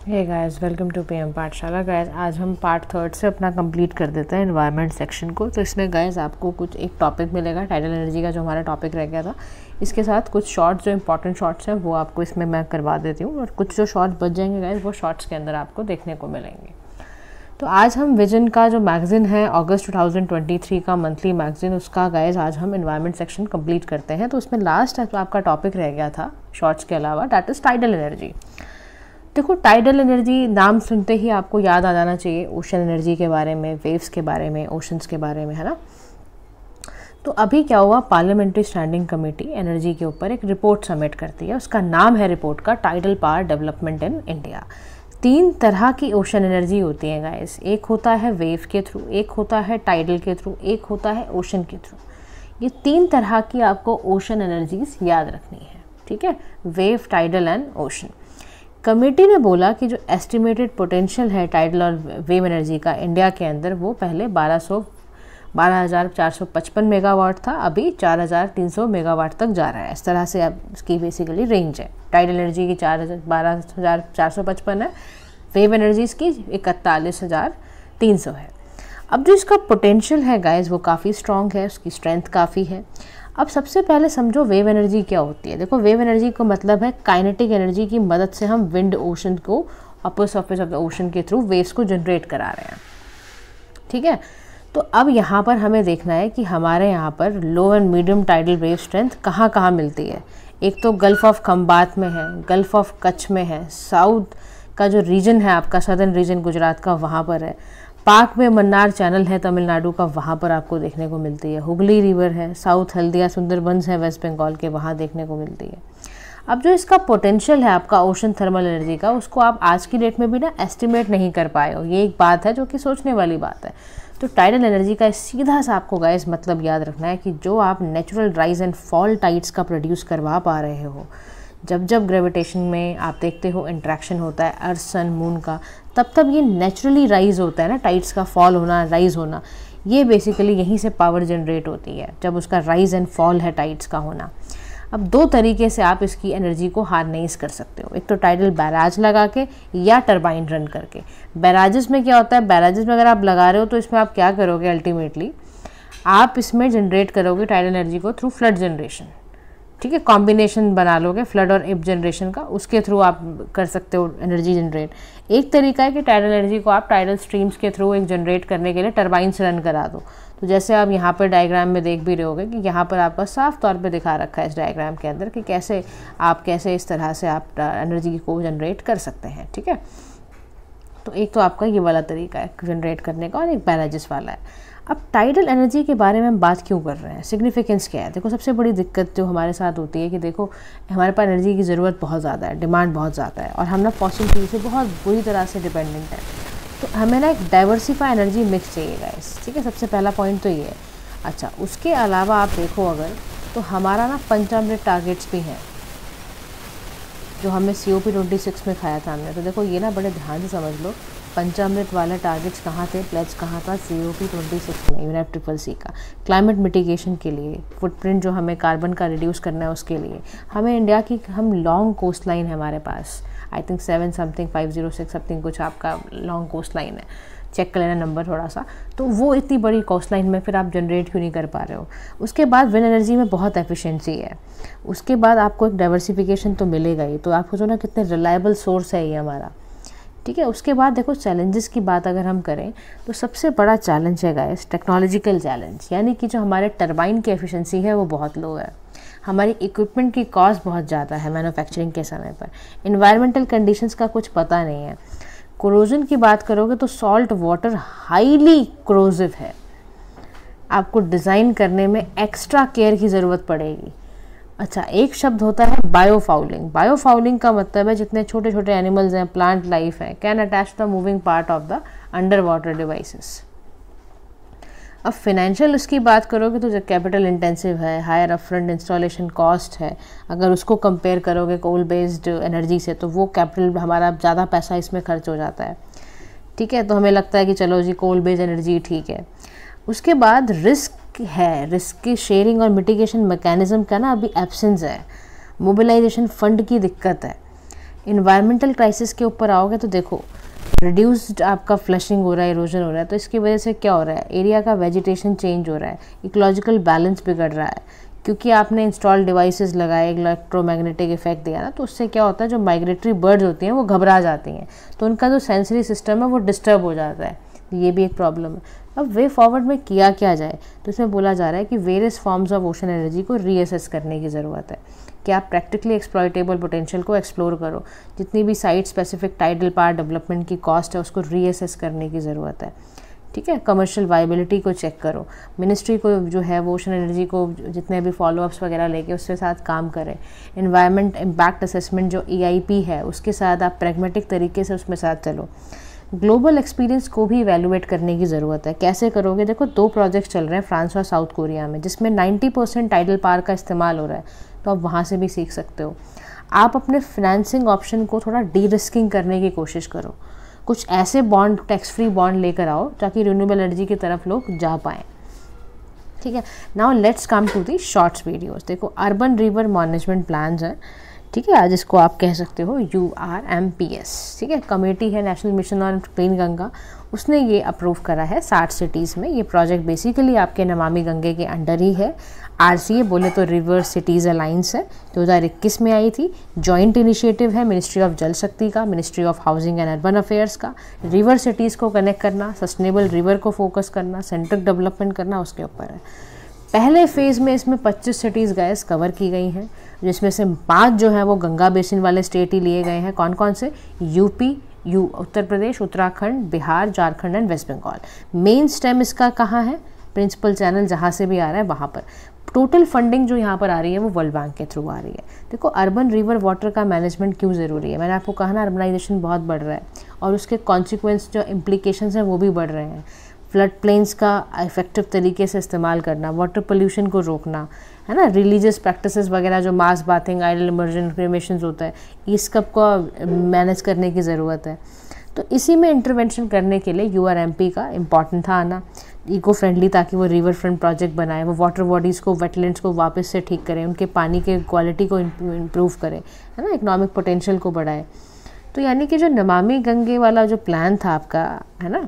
Hey guys, welcome to PM Pathshala. Guys, आज हम part 3 से अपना कंप्लीट कर देते हैं एनवायरनमेंट सेक्शन को। तो इसमें गाइस आपको कुछ एक टॉपिक मिलेगा टाइडल एनर्जी का, जो हमारा टॉपिक रह गया था। इसके साथ कुछ शॉर्ट्स, जो इंपॉर्टेंट शॉर्ट्स हैं वो आपको इसमें मैं करवा देती हूँ, और कुछ जो शॉर्ट्स बच जाएंगे गाइस वो शॉर्ट्स के अंदर आपको देखने को मिलेंगे। तो आज हम विजन का जो मैगज़ीन है, अगस्त 2023 का मंथली मैगज़ीन, उसका गाइस आज हम एनवायरनमेंट सेक्शन कंप्लीट करते हैं। तो उसमें लास्ट आपका टॉपिक रह गया था शॉर्ट्स के अलावा, दैट इज़ टाइडल एनर्जी। देखो, टाइडल एनर्जी नाम सुनते ही आपको याद आ जाना चाहिए ओशन एनर्जी के बारे में, वेव्स के बारे में, ओशंस के बारे में, है ना। तो अभी क्या हुआ, पार्लियामेंट्री स्टैंडिंग कमेटी एनर्जी के ऊपर एक रिपोर्ट सबमिट करती है। उसका नाम है रिपोर्ट का tidal power development in India. 3 तरह की ओशन एनर्जी होती है गाइस। एक होता है वेव के थ्रू, एक होता है टाइडल के थ्रू, एक होता है ओशन के थ्रू। ये 3 तरह की आपको ओशन एनर्जीज याद रखनी है, ठीक है। Wave, tidal and ocean. Committee ने बोला कि जो एस्टिमेटेड पोटेंशियल है टाइडल और वेव एनर्जी का इंडिया के अंदर, वो पहले 12,455 मेगावाट था, अभी 4,300 मेगावाट तक जा रहा है। इस तरह से अब इसकी बेसिकली रेंज है। टाइडल एनर्जी की 12,455 है, वेव एनर्जीज की 41,300 है। अब जो इसका पोटेंशियल है गाइस वो काफ़ी स्ट्रॉन्ग है, उसकी स्ट्रेंथ काफ़ी है। अब सबसे पहले समझो वेव एनर्जी क्या होती है। देखो, वेव एनर्जी का मतलब है काइनेटिक एनर्जी की मदद से हम विंड ओशन को, upper surface of the ocean के थ्रू वेव्स को जनरेट करा रहे हैं, ठीक है। तो अब यहाँ पर हमें देखना है कि हमारे यहाँ पर low and medium tidal wave strength कहाँ कहाँ मिलती है। एक तो गल्फ ऑफ खंबात में है, गल्फ ऑफ कच्छ में है, साउथ का जो रीजन है आपका, सदर्न रीजन गुजरात का, वहाँ पर है। पाक में मन्नार चैनल है तमिलनाडु का, वहाँ पर आपको देखने को मिलती है। हुगली रिवर है, साउथ हल्दिया सुंदरबंस है वेस्ट बंगाल के, वहाँ देखने को मिलती है। अब जो इसका पोटेंशियल है आपका ओशन थर्मल एनर्जी का, उसको आप आज की डेट में भी ना एस्टिमेट नहीं कर पाए हो। ये एक बात है जो कि सोचने वाली बात है। तो टाइडल एनर्जी का सीधा सा आपको गाइस मतलब याद रखना है कि जो आप natural rise and fall tides का प्रोड्यूस करवा पा रहे हो, जब जब ग्रेविटेशन में आप देखते हो इंट्रैक्शन होता है अर्थ सन मून का, तब तब ये नेचुरली राइज होता है ना, टाइड्स का फॉल होना, राइज होना, ये बेसिकली यहीं से पावर जनरेट होती है, जब उसका राइज एंड फॉल है टाइड्स का होना। अब 2 तरीके से आप इसकी एनर्जी को हार्नेस कर सकते हो। एक तो टाइडल बैराज लगा के, या टरबाइन रन करके। बैराजेस में क्या होता है, बैराजेस में अगर आप लगा रहे हो तो इसमें आप क्या करोगे, अल्टीमेटली आप इसमें जनरेट करोगे टाइडल एनर्जी को थ्रू फ्लड जनरेशन, ठीक है। कॉम्बिनेशन बना लोगे फ्लड और इप जनरेशन का, उसके थ्रू आप कर सकते हो एनर्जी जनरेट। एक तरीका है कि टाइडल एनर्जी को आप टाइडल स्ट्रीम्स के थ्रू एक जनरेट करने के लिए टरबाइन से रन करा दो। तो जैसे आप यहाँ पर डायग्राम में देख भी रहे होगे कि यहाँ पर आपका साफ तौर पे दिखा रखा है इस डायग्राम के अंदर कि कैसे इस तरह से आप एनर्जी को जनरेट कर सकते हैं, ठीक है। तो एक तो आपका ये वाला तरीका है जनरेट करने का, और एक बैराजेस वाला है। अब टाइडल एनर्जी के बारे में हम बात क्यों कर रहे हैं, सिग्निफिकेंस क्या है। देखो, सबसे बड़ी दिक्कत जो हमारे साथ होती है कि देखो, हमारे पास एनर्जी की ज़रूरत बहुत ज़्यादा है, डिमांड बहुत ज़्यादा है, और हम ना फॉसिल फ्यूल से बहुत बुरी तरह से डिपेंडेंट है। तो हमें ना एक डाइवर्सिफाई एनर्जी मिक्स चाहिए गाइस, ठीक है। सबसे पहला पॉइंट तो ये है। अच्छा, उसके अलावा आप देखो अगर, तो हमारा ना पंचामृत टारगेट्स भी हैं जो हमने COP26 में खाया था हमने। तो देखो, ये ना बड़े ध्यान से समझ लो, पंचामृत वाले टारगेट्स कहाँ थे, प्लेज कहाँ था, COP26 में, UNFCCC का क्लाइमेट मिटिगेशन के लिए, फुटप्रिंट जो हमें कार्बन का रिड्यूस करना है उसके लिए। हमें इंडिया की, हम लॉन्ग कोस्ट लाइन है हमारे पास, आई थिंक 7-506 समथिंग कुछ आपका लॉन्ग कोस्ट लाइन है, चेक कर लेना नंबर थोड़ा सा। तो वो इतनी बड़ी कोस्ट लाइन में फिर आप जनरेट क्यों नहीं कर पा रहे हो। उसके बाद विंड एनर्जी में बहुत एफिशिएंसी है। उसके बाद आपको एक डाइवर्सिफिकेशन तो मिलेगा ही, तो आपको जो ना कितने रिलायबल सोर्स है ये हमारा, ठीक है। उसके बाद देखो, चैलेंजेस की बात अगर हम करें तो सबसे बड़ा चैलेंज है गाइस टेक्नोलॉजिकल चैलेंज, यानी कि जो हमारे टरबाइन की एफिशिएंसी है वो बहुत लो है। हमारी इक्विपमेंट की कॉस्ट बहुत ज़्यादा है मैन्युफैक्चरिंग के समय पर। इन्वायरमेंटल कंडीशंस का कुछ पता नहीं है। कोरोजन की बात करोगे तो सॉल्ट वाटर हाईली क्रोजिव है, आपको डिज़ाइन करने में एक्स्ट्रा केयर की ज़रूरत पड़ेगी। अच्छा, एक शब्द होता है बायोफाउलिंग। बायोफाउलिंग का मतलब है जितने छोटे छोटे एनिमल्स हैं, प्लांट लाइफ है, can attach the moving part of the under water devices. अब फिनेंशियल उसकी बात करोगे तो जो कैपिटल इंटेंसिव है, हायर अपफ्रंट इंस्टॉलेशन कॉस्ट है, अगर उसको कंपेयर करोगे कोल बेस्ड एनर्जी से, तो वो कैपिटल हमारा ज़्यादा पैसा इसमें खर्च हो जाता है, ठीक है। तो हमें लगता है कि चलो जी कोल बेस्ड एनर्जी ठीक है। उसके बाद रिस्क है, रिस्क की शेयरिंग और मिटिगेशन मैकेनिज्म का ना अभी एब्सेंस है, मोबिलाइजेशन फंड की दिक्कत है। इन्वायरमेंटल क्राइसिस के ऊपर आओगे तो देखो रिड्यूस्ड आपका फ्लशिंग हो रहा है, इरोजन हो रहा है, तो इसकी वजह से क्या हो रहा है, एरिया का वेजिटेशन चेंज हो रहा है, इकोलॉजिकल बैलेंस बिगड़ रहा है, क्योंकि आपने इंस्टॉल डिवाइसेस लगाए, इलेक्ट्रोमैग्नेटिक इफेक्ट दिया ना, तो उससे क्या होता है जो माइग्रेटरी बर्ड्स होती हैं वो घबरा जाती हैं, तो उनका जो सेंसरी सिस्टम है वो डिस्टर्ब हो जाता है, ये भी एक प्रॉब्लम है। अब वे फॉरवर्ड में किया क्या जाए, तो इसमें बोला जा रहा है कि various forms of ocean energy को रीअसेस करने की ज़रूरत है, कि आप प्रैक्टिकली एक्सप्लॉयटेबल पोटेंशियल को एक्सप्लोर करो, जितनी भी site specific tidal power development की कॉस्ट है उसको रीअसेस करने की ज़रूरत है, ठीक है। कमर्शियल वायबिलिटी को चेक करो, मिनिस्ट्री को जो है वो ओशन एनर्जी को जितने भी फॉलोअप्स वगैरह लेके उसके साथ काम करें। एनवायरनमेंट इम्पैक्ट असेसमेंट जो EIP है उसके साथ आप प्रैग्मेटिक तरीके से उसमें साथ चलो। ग्लोबल एक्सपीरियंस को भी इवैल्यूएट करने की ज़रूरत है। कैसे करोगे, देखो 2 प्रोजेक्ट चल रहे हैं फ्रांस और साउथ कोरिया में, जिसमें 90% टाइडल पावर का इस्तेमाल हो रहा है, तो आप वहाँ से भी सीख सकते हो। आप अपने फाइनेंसिंग ऑप्शन को थोड़ा डी रिस्किंग करने की कोशिश करो, कुछ ऐसे बॉन्ड, टैक्स फ्री बॉन्ड लेकर आओ ताकि रिन्यूएबल एनर्जी की तरफ लोग जा पाएँ, ठीक है। Now let's come to the shorts videos. देखो अर्बन रिवर मैनेजमेंट प्लान्स है, ठीक है, जिसको आप कह सकते हो URMPS, ठीक है, कमेटी है national mission on clean Ganga, उसने ये अप्रूव करा है 60 सिटीज़ में। ये प्रोजेक्ट बेसिकली आपके नमामि गंगे के अंडर ही है। RCA बोले तो रिवर सिटीज़ अलायंस है, 2021 में आई थी। जॉइंट इनिशिएटिव है मिनिस्ट्री ऑफ जल शक्ति का, ministry of housing and urban affairs का। रिवर सिटीज़ को कनेक्ट करना, सस्टेनेबल रिवर को फोकस करना, सेंट्रिक डेवलपमेंट करना उसके ऊपर है। पहले फेज़ में इसमें 25 सिटीज़ गैस कवर की गई हैं, जिसमें से 5 जो है वो गंगा बेसिन वाले स्टेट ही लिए गए हैं। कौन कौन से, UP, Uttar Pradesh, Uttarakhand, Bihar, Jharkhand and West Bengal. Main stem इसका कहाँ है, प्रिंसिपल चैनल जहाँ से भी आ रहा है वहाँ पर। टोटल फंडिंग जो यहाँ पर आ रही है वो वर्ल्ड बैंक के थ्रू आ रही है। देखो अर्बन रिवर वाटर का मैनेजमेंट क्यों ज़रूरी है, मैंने आपको कहा ना अर्बनाइजेशन बहुत बढ़ रहा है और उसके कॉन्सिक्वेंस जो इम्प्लीकेशंस हैं वो भी बढ़ रहे हैं। फ्लड प्लेन्स का इफेक्टिव तरीके से इस्तेमाल करना, वाटर पोल्यूशन को रोकना, है ना, रिलीजियस प्रैक्टिसेस वगैरह जो मास बाथिंग, आइडल इमर्जन क्रिमेशंस होता है, इस सब को मैनेज करने की ज़रूरत है। तो इसी में इंटरवेंशन करने के लिए URMP का इम्पॉर्टेंट था आना, इको फ्रेंडली, ताकि वो रिवर फ्रंट प्रोजेक्ट बनाए, वो वाटर बॉडीज़ को, वेटलैंड्स को वापस से ठीक करें, उनके पानी के क्वालिटी को इम्प्रूव करें, है ना, इकोनॉमिक पोटेंशियल को बढ़ाए। तो यानी कि जो नमामि गंगे वाला जो प्लान था आपका, है ना,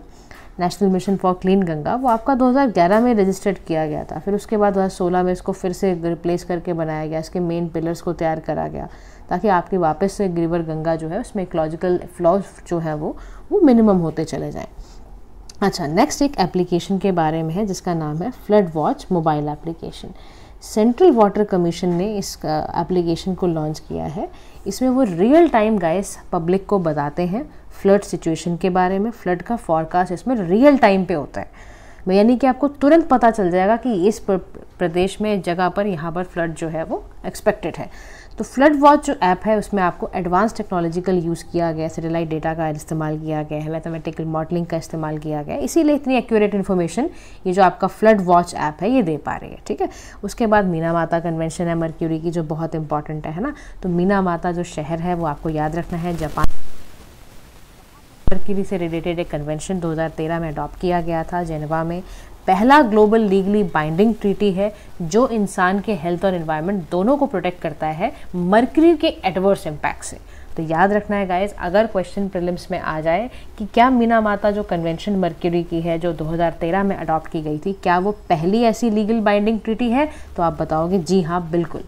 national mission for clean Ganga, वो आपका 2011 में रजिस्टर्ड किया गया था। फिर उसके बाद 2016 में इसको फिर से रिप्लेस करके बनाया गया, इसके मेन पिलर्स को तैयार करा गया, ताकि आपकी वापस से रिवर गंगा जो है उसमें इकोलॉजिकल फ्लॉज जो है वो मिनिमम होते चले जाएं। अच्छा, नेक्स्ट एक एप्लीकेशन के बारे में है जिसका नाम है flood watch mobile application. Central water commission ने इस एप्लीकेशन को लॉन्च किया है। इसमें वो रियल टाइम गाइस पब्लिक को बताते हैं फ्लड सिचुएशन के बारे में। फ्लड का फॉरकास्ट इसमें रियल टाइम पे होता है, यानी कि आपको तुरंत पता चल जाएगा कि इस प्रदेश में, जगह पर, यहाँ पर फ्लड जो है वो एक्सपेक्टेड है। तो फ्लड वॉच जो ऐप है उसमें आपको एडवांस टेक्नोलॉजिकल यूज़ किया गया, सैटेलाइट डेटा का इस्तेमाल किया गया है, मैथमेटिकल मॉडलिंग का इस्तेमाल किया गया है, इसीलिए इतनी एक्यूरेट इन्फॉर्मेशन ये जो आपका फ्लड वॉच ऐप है ये दे पा रही है, ठीक है। उसके बाद मीना माता कन्वेंशन है मर्क्यूरी की, जो बहुत इंपॉर्टेंट है ना। तो मीना माता जो शहर है वो आपको याद रखना है, जापान मर्क्यूरी से रिलेटेड एक कन्वेंशन 2013 में अडॉप्ट किया गया था जेनेवा में। पहला ग्लोबल लीगली बाइंडिंग ट्रीटी है जो इंसान के हेल्थ और एनवायरनमेंट दोनों को प्रोटेक्ट करता है मर्क्यूरी के एडवर्स इम्पैक्ट से। तो याद रखना है गाइस, अगर क्वेश्चन प्रीलिम्स में आ जाए कि क्या मीना माता जो कन्वेंशन मर्क्यूरी की है जो 2013 में अडॉप्ट की गई थी, क्या वो पहली ऐसी लीगल बाइंडिंग ट्रीटी है, तो आप बताओगे जी हाँ बिल्कुल,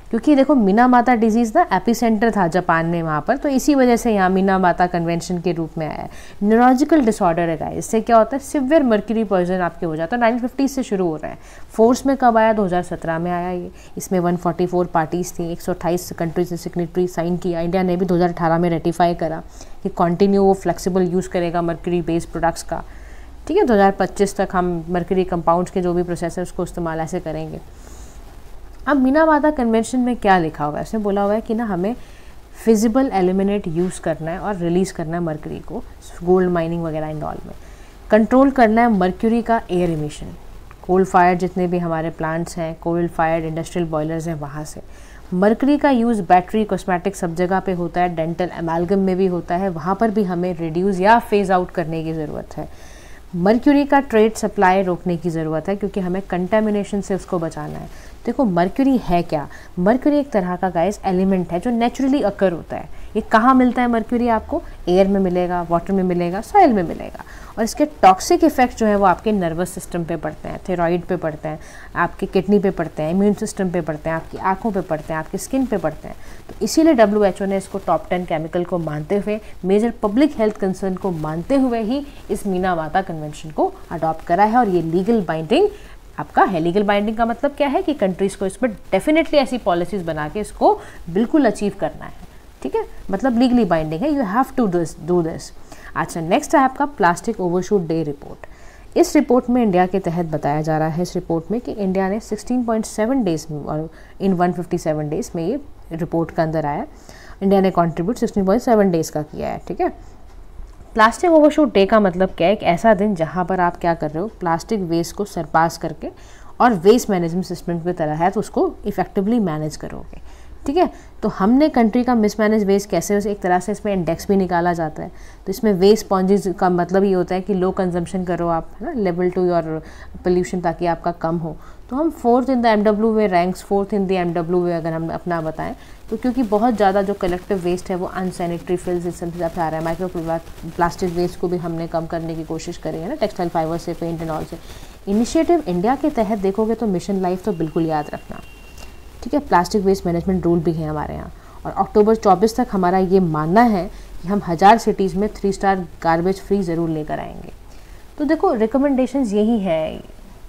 क्योंकि देखो मीना माता डिजीज़ ना एपिसेंटर था जापान में वहाँ पर, तो इसी वजह से यहाँ मीना माता कन्वेंशन के रूप में आया है। न्यूरोलॉजिकल डिसऑर्डर है गाइस, इससे क्या होता है, सिवियर मर्क्यूरी पॉइजन आपके हो जाता है। 1950 से शुरू हो रहा है, फोर्स में कब आया, 2017 में आया ये। इसमें 144 पार्टीज़ थी, 128 कंट्रीज ने सिग्नेटरी साइन किया। इंडिया ने भी 2018 में रेटिफाई करा कि कंटिन्यू वो फ्लेक्सिबल यूज़ करेगा मर्क्यूरी बेस्ड प्रोडक्ट्स का, ठीक है। 2025 तक हम मर्क्यूरी कंपाउंड्स के जो भी प्रोसेस है उसको इस्तेमाल ऐसे करेंगे। अब मीना माता कन्वेंशन में क्या लिखा हुआ है, इसमें बोला हुआ है कि ना हमें फिजिबल एलिमिनेट यूज़ करना है और रिलीज़ करना है मर्क्यूरी को, गोल्ड माइनिंग वगैरह इन ऑल में। कंट्रोल करना है मर्क्यूरी का एयर इमिशन, कोल फायर्ड जितने भी हमारे प्लांट्स हैं, कोल फायर्ड इंडस्ट्रियल बॉयलर्स हैं वहाँ से। मर्क्यूरी का यूज़ बैटरी, कॉस्मेटिक सब जगह पे होता है, डेंटल एमालगम में भी होता है, वहाँ पर भी हमें रिड्यूस या फेज़ आउट करने की ज़रूरत है। मर्क्यूरी का ट्रेड सप्लाई रोकने की ज़रूरत है क्योंकि हमें कंटेमिनेशन से उसको बचाना है। देखो मर्क्यूरी है क्या, मर्क्यूरी एक तरह का गाइस एलिमेंट है जो नेचुरली अकर होता है। ये कहाँ मिलता है मर्क्यूरी? आपको एयर में मिलेगा, वाटर में मिलेगा, सॉइल में मिलेगा। और इसके टॉक्सिक इफेक्ट जो है वो आपके नर्वस सिस्टम पे पड़ते हैं, थायराइड पे पड़ते हैं, आपके किडनी पे पड़ते हैं, इम्यून सिस्टम पे पड़ते हैं, आपकी आंखों पे पड़ते हैं, आपकी स्किन पे पड़ते हैं। तो इसीलिए WHO ने इसको टॉप 10 केमिकल को मानते हुए, मेजर पब्लिक हेल्थ कंसर्न को मानते हुए ही इस मीनामाता कन्वेंशन को अडॉप्ट करा है। और ये लीगल बाइंडिंग आपका है। लीगल बाइंडिंग का मतलब क्या है कि कंट्रीज़ को इस पर डेफिनेटली ऐसी पॉलिसीज़ बना के इसको बिल्कुल अचीव करना है, ठीक है, मतलब लीगली बाइंडिंग है, you have to do this. अच्छा, नेक्स्ट है आपका प्लास्टिक ओवरशूट डे रिपोर्ट। इस रिपोर्ट में इंडिया के तहत बताया जा रहा है इस रिपोर्ट में कि इंडिया ने 16.7 डेज में और इन 157 डेज में ये रिपोर्ट का अंदर आया, इंडिया ने कॉन्ट्रीब्यूट 16.7 डेज का किया है, ठीक है। प्लास्टिक ओवरशूट डे का मतलब क्या है? एक ऐसा दिन जहाँ पर आप क्या कर रहे हो, प्लास्टिक वेस्ट को सरपास करके और वेस्ट मैनेजमेंट सिस्टम की तरह है तो उसको इफेक्टिवली मैनेज करोगे, ठीक है। तो हमने कंट्री का मिसमैनेज वेस्ट कैसे, एक तरह से इसमें इंडेक्स भी निकाला जाता है। तो इसमें वेस्ट पॉन्जीज का मतलब ये होता है कि लो कंजम्पशन करो आप, है ना, लेवल टू योर पोल्यूशन, ताकि आपका कम हो। तो हम 4th in the MWA ranks, 4th in the MWA अगर हम अपना बताएं तो, क्योंकि बहुत ज़्यादा जो कलेक्टिव वेस्ट है वो अनसैनिटरी फिल्स इस सब आ रहा है। माइक्रो प्लास्टिक वेस्ट को भी हमने कम करने की कोशिश करी है ना, टेक्सटाइल फाइबर से, पेंट एंड ऑल से। इनिशिएटिव इंडिया के तहत देखोगे तो मिशन लाइफ तो बिल्कुल याद रखना, ठीक है। प्लास्टिक वेस्ट मैनेजमेंट रूल भी है हमारे यहाँ, और अक्टूबर 24 तक हमारा ये मानना है कि हम 1000 सिटीज़ में 3 स्टार गार्बेज फ्री ज़रूर लेकर आएंगे। तो देखो रिकमेंडेशंस यही है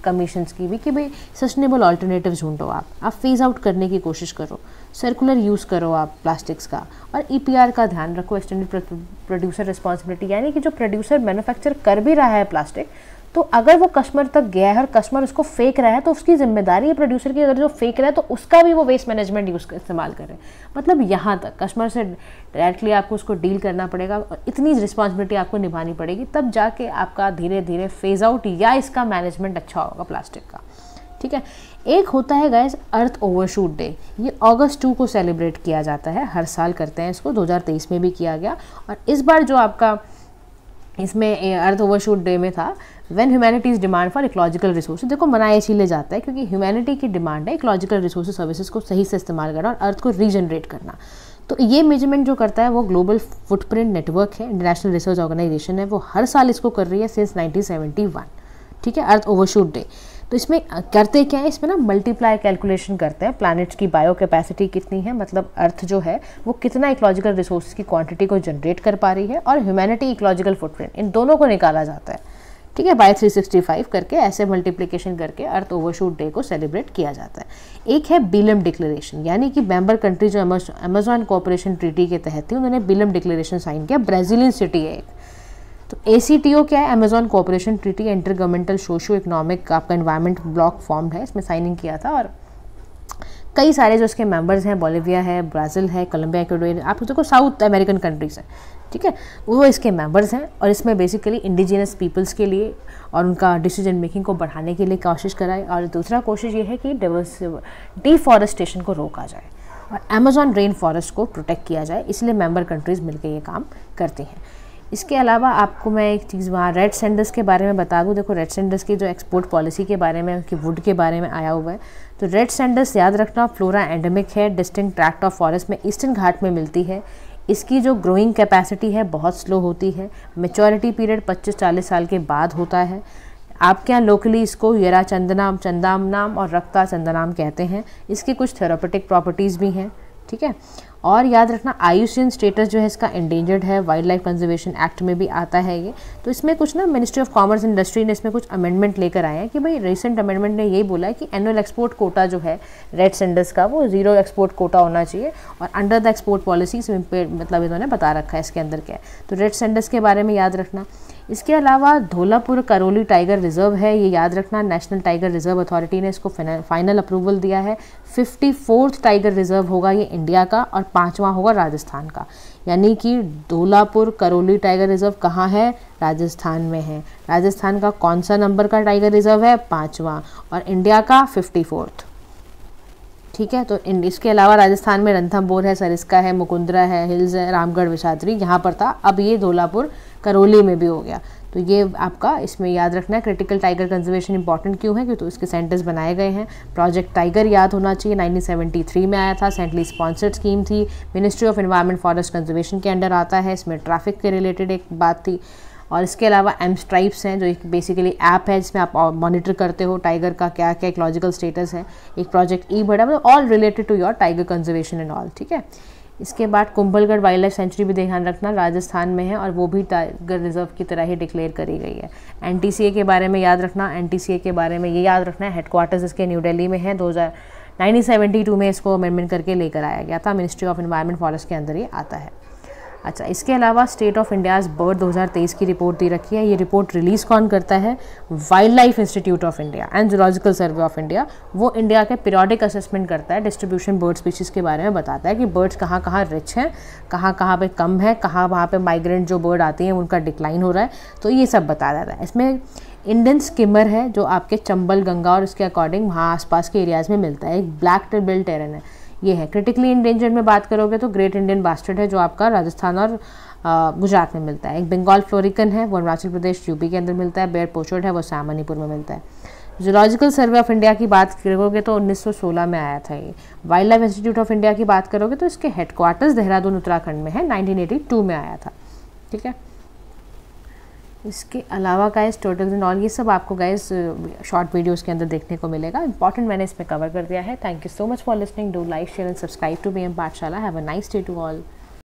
कमीशंस की भी कि भाई सस्टेनेबल ऑल्टरनेटिव ढूंढो, आप फेज़ आउट करने की कोशिश करो, सर्कुलर यूज़ करो आप प्लास्टिक्स का, और EPR का ध्यान रखो, एक्सटेंडेड प्रोड्यूसर रिस्पॉन्सिबिलिटी, यानी कि जो प्रोड्यूसर मैन्युफैक्चर कर भी रहा है प्लास्टिक, तो अगर वो कस्टमर तक गया है और कस्टमर उसको फेंक रहा है तो उसकी जिम्मेदारी है प्रोड्यूसर की, अगर जो फेंक रहा है तो उसका भी वो वेस्ट मैनेजमेंट इस्तेमाल करे। मतलब यहाँ तक कस्टमर से डायरेक्टली आपको उसको डील करना पड़ेगा और इतनी रिस्पॉन्सिबिलिटी आपको निभानी पड़ेगी, तब जाके आपका धीरे धीरे फेज आउट या इसका मैनेजमेंट अच्छा होगा प्लास्टिक का, ठीक है। एक होता है गाइस अर्थ ओवरशूट डे, ये अगस्त 2 को सेलिब्रेट किया जाता है, हर साल करते हैं इसको, 2023 में भी किया गया। और इस बार जो आपका इसमें अर्थ ओवरशूट डे में था, when humanities demand for ecological resources, देखो मनाया इसीलिए जाता है क्योंकि ह्यूमैनिटी की डिमांड है इकोलॉजिकल रिसोर्सेज सर्विसेज को सही से इस्तेमाल करना और अर्थ को रीजनरेट करना। तो ये मेजरमेंट जो करता है वो ग्लोबल फुटप्रिंट नेटवर्क है, इंटरनेशनल रिसर्च ऑर्गेनाइजेशन है, वो हर साल इसको कर रही है सिंस 1971, ठीक है, अर्थ ओवरशूट डे। तो इसमें करते क्या है, इसमें ना मल्टीप्लाई कैलकुलेशन करते हैं, प्लैनेट्स की बायो कैपेसिटी कितनी है, मतलब अर्थ जो है वो कितना इकोलॉजिकल रिसोर्सेज की क्वांटिटी को जनरेट कर पा रही है, और ह्यूमैनिटी इकोलॉजिकल फुटप्रिंट, इन दोनों को निकाला जाता है, ठीक है, बाय 365 करके ऐसे मल्टीप्लिकेशन करके अर्थ ओवरशूट डे को सेलिब्रेट किया जाता है। एक है बीलम डिक्लेरेशन, यानी कि मेंबर कंट्री जो अमेजॉन कोऑपरेशन ट्रीटी के तहत थी, उन्होंने बीलम डिक्लेरेशन साइन किया, ब्राज़ीलियन सिटी है एक। तो ACTO क्या है, Amazon cooperation treaty, inter governmental socio economic आपका एनवायरनमेंट ब्लॉक फॉर्म्ड है, इसमें साइनिंग किया था। और कई सारे जो इसके मेंबर्स हैं, बोलिविया है, ब्राज़ील है, कोलंबिया, इक्वाडोर, आप देखो साउथ अमेरिकन कंट्रीज हैं, ठीक है, वो इसके मेंबर्स हैं। और इसमें बेसिकली इंडिजिनस पीपल्स के लिए और उनका डिसीजन मेकिंग को बढ़ाने के लिए कोशिश कराए, और दूसरा कोशिश ये है कि डिफॉरेस्टेशन को रोका जाए और अमेजॉन रेन फॉरेस्ट को प्रोटेक्ट किया जाए, इसलिए मेंबर कंट्रीज़ मिलकर ये काम करती हैं। इसके अलावा आपको मैं एक चीज़ वहाँ रेड सेंडर्स के बारे में बता दूँ। देखो रेड सेंडर्स की जो एक्सपोर्ट पॉलिसी के बारे में, उनकी वुड के बारे में आया हुआ है। तो रेड सेंडर्स याद रखना फ्लोरा एंडेमिक है, डिस्टिंक्ट ट्रैक्ट ऑफ फॉरेस्ट में ईस्टर्न घाट में मिलती है। इसकी जो ग्रोइंग कैपेसिटी है बहुत स्लो होती है, मेच्योरिटी पीरियड 25-40 साल के बाद होता है। आपके यहाँ लोकली इसको येरा चंदनाम, चंदामनाम और रक्ता चंदनाम कहते हैं। इसकी कुछ थेरापेटिक प्रॉपर्टीज़ भी हैं, ठीक है। और याद रखना IUCN स्टेटस जो है इसका एंडेंजर्ड है, वाइल्ड लाइफ कंजर्वेशन एक्ट में भी आता है ये। तो इसमें कुछ ना मिनिस्ट्री ऑफ कॉमर्स इंडस्ट्री ने इसमें कुछ अमेंडमेंट लेकर आए हैं कि भाई रिसेंट अमेंडमेंट ने यही बोला है कि एनुअल एक्सपोर्ट कोटा जो है रेड सेंडर्स का वो 0 एक्सपोर्ट कोटा होना चाहिए, और अंडर द एक्सपोर्ट पॉलिसी मतलब इन्होंने बता रखा है इसके अंदर क्या है। तो रेड सेंडर्स के बारे में याद रखना। इसके अलावा धौलापुर करौली टाइगर रिजर्व है, ये याद रखना, नेशनल टाइगर रिजर्व अथॉरिटी ने इसको फाइनल अप्रूवल दिया है। 54th टाइगर रिजर्व होगा ये इंडिया का, और 5वां होगा राजस्थान का। यानी कि धौलापुर करौली टाइगर रिजर्व कहाँ है, राजस्थान में है। राजस्थान का कौन सा नंबर का टाइगर रिजर्व है, 5वां, और इंडिया का 54th, ठीक है। तो इसके अलावा राजस्थान में रणथंभौर है, सरिस्का है, मुकुंदरा है, हिल्स है, रामगढ़, विषाद्री, यहाँ पर था, अब ये धौलापुर करौली में भी हो गया। तो ये आपका इसमें याद रखना है। क्रिटिकल टाइगर कंजर्वेशन इंपॉर्टेंट क्यों है, क्योंकि तो इसके सेंटर्स बनाए गए हैं। प्रोजेक्ट टाइगर याद होना चाहिए, 1973 में आया था, सेंट्रली स्पॉन्सर्ड स्कीम थी, ministry of environment forest conservation के अंडर आता है। इसमें ट्रैफिक के रिलेटेड एक बात थी। और इसके अलावा एम स्ट्राइप्स हैं जो एक बेसिकली ऐप है जिसमें आप मॉनिटर करते हो टाइगर का क्या क्या इकोलॉजिकल स्टेटस है। एक प्रोजेक्ट ई बर्ड है, मतलब all related to your tiger conservation and all, ठीक है। इसके बाद कुंभलगढ़ वाइल्ड लाइफ सेंचुरी भी ध्यान रखना, राजस्थान में है और वो भी टाइगर रिजर्व की तरह ही डिक्लेयर करी गई है। एनटीसीए के बारे में याद रखना, एनटीसीए के बारे में ये याद रखना है हेडक्वार्टर्स इसके न्यू दिल्ली में है। 1972 में इसको अमेंडमेंट करके लेकर आया गया था, मिनिस्ट्री ऑफ एनवायरनमेंट फॉरेस्ट के अंदर ये आता है। अच्छा, इसके अलावा स्टेट ऑफ इंडियाज़ बर्ड 2023 की रिपोर्ट दी रखी है। ये रिपोर्ट रिलीज़ कौन करता है? Wild life institute of India and zoological survey of India. वो इंडिया के पीरियोडिक असेसमेंट करता है, डिस्ट्रीब्यूशन बर्ड स्पीशीज़ के बारे में बताता है कि बर्ड्स कहाँ कहाँ रिच हैं, कहाँ कहाँ पे कम है, कहाँ वहाँ पे माइग्रेंट जो बर्ड आती हैं उनका डिक्लाइन हो रहा है, तो ये सब बता देता है। इसमें इंडियन स्किमर है जो आपके चंबल, गंगा और इसके अकॉर्डिंग वहाँ आसपास के एरियाज़ में मिलता है। एक ब्लैक बिल्ड टेरन है, ये है। क्रिटिकली इंडेंजर्ड में बात करोगे तो ग्रेट इंडियन बास्टर्ड है जो आपका राजस्थान और गुजरात में मिलता है। एक बंगाल फ्लोरिकन है, वो अरुणाचल प्रदेश यूपी के अंदर मिलता है। बेयर पोचर्ड है, वो असम मणिपुर में मिलता है। जूलॉजिकल सर्वे ऑफ इंडिया की बात करोगे तो 1916 में आया था ये। Wild life institute of India की बात करोगे तो इसके हेडक्वार्टर्स देहरादून उत्तराखंड में है, 1982 में आया था, ठीक है। इसके अलावा गाइस टोटल्स एंड ऑल ये सब आपको गाइस शॉर्ट वीडियोस के अंदर देखने को मिलेगा। इंपॉर्टेंट मैंने इसमें कवर कर दिया है। Thank you so much for listening. Do like, share and subscribe to BM Pathshala. Have a nice day to all.